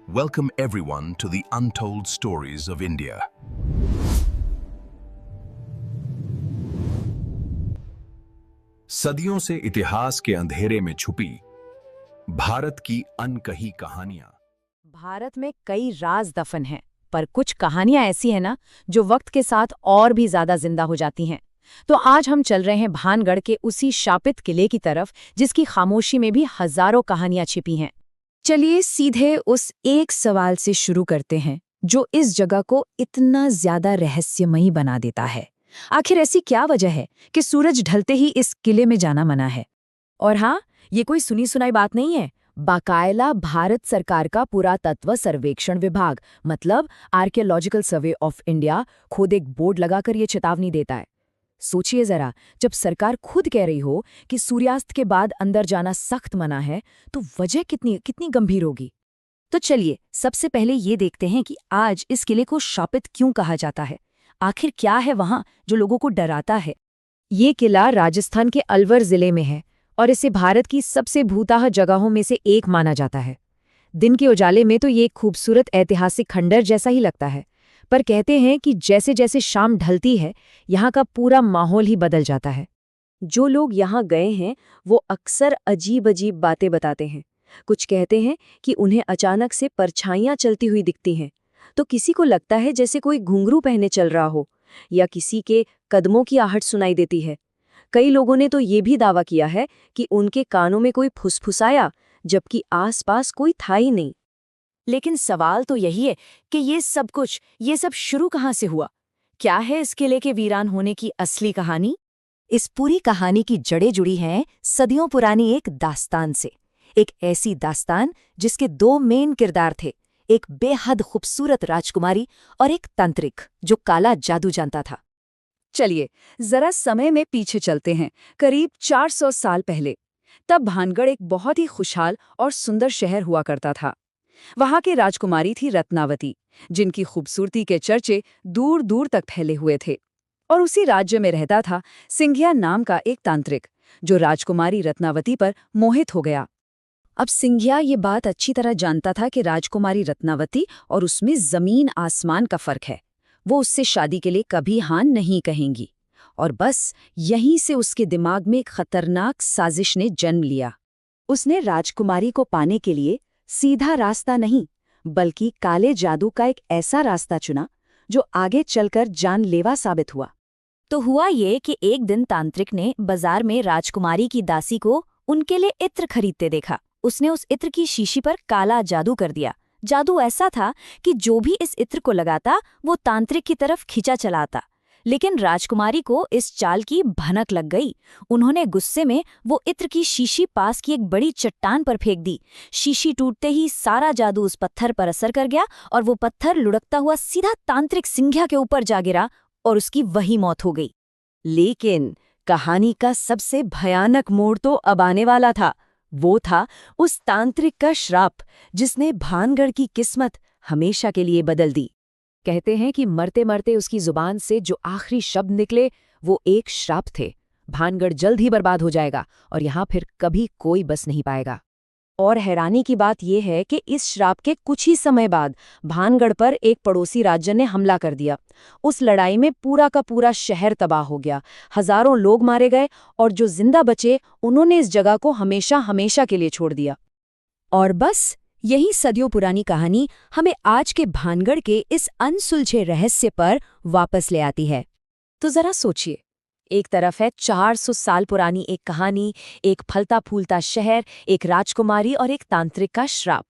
Welcome everyone to the Untold Stories of India. सदियों से इतिहास के अंधेरे में छुपी भारत की अनकही कहानियां। भारत में कई राज दफन हैं, पर कुछ कहानियां ऐसी हैं ना जो वक्त के साथ और भी ज्यादा जिंदा हो जाती हैं। तो आज हम चल रहे हैं भानगढ़ के उसी शापित किले की तरफ जिसकी खामोशी में भी हजारों कहानियां छिपी हैं। चलिए सीधे उस एक सवाल से शुरू करते हैं जो इस जगह को इतना ज्यादा रहस्यमयी बना देता है। आखिर ऐसी क्या वजह है कि सूरज ढलते ही इस किले में जाना मना है? और हाँ, ये कोई सुनी सुनाई बात नहीं है। बाकायदा भारत सरकार का पुरातत्व सर्वेक्षण विभाग मतलब आर्कियोलॉजिकल सर्वे ऑफ इंडिया खुद एक बोर्ड लगाकर ये चेतावनी देता है। सोचिए जरा, जब सरकार खुद कह रही हो कि सूर्यास्त के बाद अंदर जाना सख्त मना है, तो वजह कितनी कितनी गंभीर होगी। तो चलिए सबसे पहले ये देखते हैं कि आज इस किले को शापित क्यों कहा जाता है। आखिर क्या है वहां जो लोगों को डराता है? ये किला राजस्थान के अलवर जिले में है और इसे भारत की सबसे भूताह जगहों में से एक माना जाता है। दिन के उजाले में तो ये एक खूबसूरत ऐतिहासिक खंडर जैसा ही लगता है, पर कहते हैं कि जैसे जैसे शाम ढलती है यहाँ का पूरा माहौल ही बदल जाता है। जो लोग यहाँ गए हैं वो अक्सर अजीब अजीब बातें बताते हैं। कुछ कहते हैं कि उन्हें अचानक से परछाइयाँ चलती हुई दिखती हैं, तो किसी को लगता है जैसे कोई घुंघरू पहने चल रहा हो, या किसी के कदमों की आहट सुनाई देती है। कई लोगों ने तो ये भी दावा किया है कि उनके कानों में कोई फुसफुसाया, जबकि आसपास कोई था ही नहीं। लेकिन सवाल तो यही है कि ये सब शुरू कहाँ से हुआ? क्या है इस किले के वीरान होने की असली कहानी? इस पूरी कहानी की जड़ें जुड़ी हैं सदियों पुरानी एक दास्तान से। एक ऐसी दास्तान जिसके दो मेन किरदार थे, एक बेहद खूबसूरत राजकुमारी और एक तांत्रिक जो काला जादू जानता था। चलिए जरा समय में पीछे चलते हैं, करीब 400 साल पहले। तब भानगढ़ एक बहुत ही खुशहाल और सुंदर शहर हुआ करता था। वहां की राजकुमारी थी रत्नावती, जिनकी खूबसूरती के चर्चे दूर दूर तक फैले हुए थे। और उसी राज्य में रहता था सिंघिया नाम का एक तांत्रिक, जो राजकुमारी रत्नावती पर मोहित हो गया। अब सिंघिया ये बात अच्छी तरह जानता था कि राजकुमारी रत्नावती और उसमें जमीन आसमान का फर्क है। वो उससे शादी के लिए कभी हाँ नहीं कहेंगी। और बस यहीं से उसके दिमाग में एक खतरनाक साजिश ने जन्म लिया। उसने राजकुमारी को पाने के लिए सीधा रास्ता नहीं, बल्कि काले जादू का एक ऐसा रास्ता चुना जो आगे चलकर जानलेवा साबित हुआ। तो हुआ ये कि एक दिन तांत्रिक ने बाजार में राजकुमारी की दासी को उनके लिए इत्र खरीदते देखा। उसने उस इत्र की शीशी पर काला जादू कर दिया। जादू ऐसा था कि जो भी इस इत्र को लगाता वो तांत्रिक की तरफ खींचा चला आता। लेकिन राजकुमारी को इस चाल की भनक लग गई। उन्होंने गुस्से में वो इत्र की शीशी पास की एक बड़ी चट्टान पर फेंक दी। शीशी टूटते ही सारा जादू उस पत्थर पर असर कर गया और वो पत्थर लुढ़कता हुआ सीधा तांत्रिक सिंघिया के ऊपर जा गिरा और उसकी वही मौत हो गई। लेकिन कहानी का सबसे भयानक मोड़ तो अब आने वाला था। वो था उस तांत्रिक का श्राप जिसने भानगढ़ की किस्मत हमेशा के लिए बदल दी। कहते हैं कि मरते मरते उसकी जुबान से जो आखिरी शब्द निकले वो एक श्राप थे। भानगढ़ जल्द ही बर्बाद हो जाएगा और यहाँ फिर कभी कोई बस नहीं पाएगा। और हैरानी की बात यह है कि इस श्राप के कुछ ही समय बाद भानगढ़ पर एक पड़ोसी राज्य ने हमला कर दिया। उस लड़ाई में पूरा का पूरा शहर तबाह हो गया, हजारों लोग मारे गए और जो जिंदा बचे उन्होंने इस जगह को हमेशा हमेशा के लिए छोड़ दिया। और बस यही सदियों पुरानी कहानी हमें आज के भानगढ़ के इस अनसुलझे रहस्य पर वापस ले आती है। तो जरा सोचिए, एक तरफ है 400 साल पुरानी एक कहानी, एक फलता फूलता शहर, एक राजकुमारी और एक तांत्रिक का श्राप,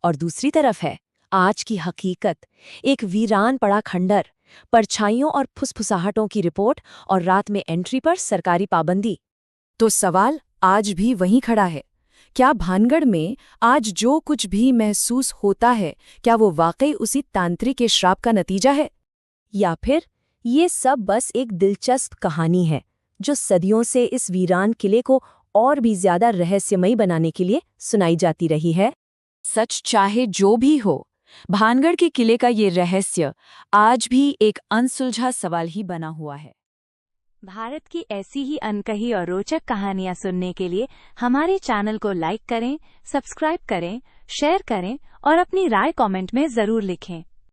और दूसरी तरफ है आज की हकीकत, एक वीरान पड़ा खंडर, परछाइयों और फुसफुसाहटों की रिपोर्ट और रात में एंट्री पर सरकारी पाबंदी। तो सवाल आज भी वहीं खड़ा है, क्या भानगढ़ में आज जो कुछ भी महसूस होता है, क्या वो वाकई उसी तांत्रिक के श्राप का नतीजा है, या फिर ये सब बस एक दिलचस्प कहानी है जो सदियों से इस वीरान किले को और भी ज्यादा रहस्यमयी बनाने के लिए सुनाई जाती रही है? सच चाहे जो भी हो, भानगढ़ के किले का ये रहस्य आज भी एक अनसुलझा सवाल ही बना हुआ है। भारत की ऐसी ही अनकही और रोचक कहानियां सुनने के लिए हमारे चैनल को लाइक करें, सब्सक्राइब करें, शेयर करें और अपनी राय कमेंट में जरूर लिखें।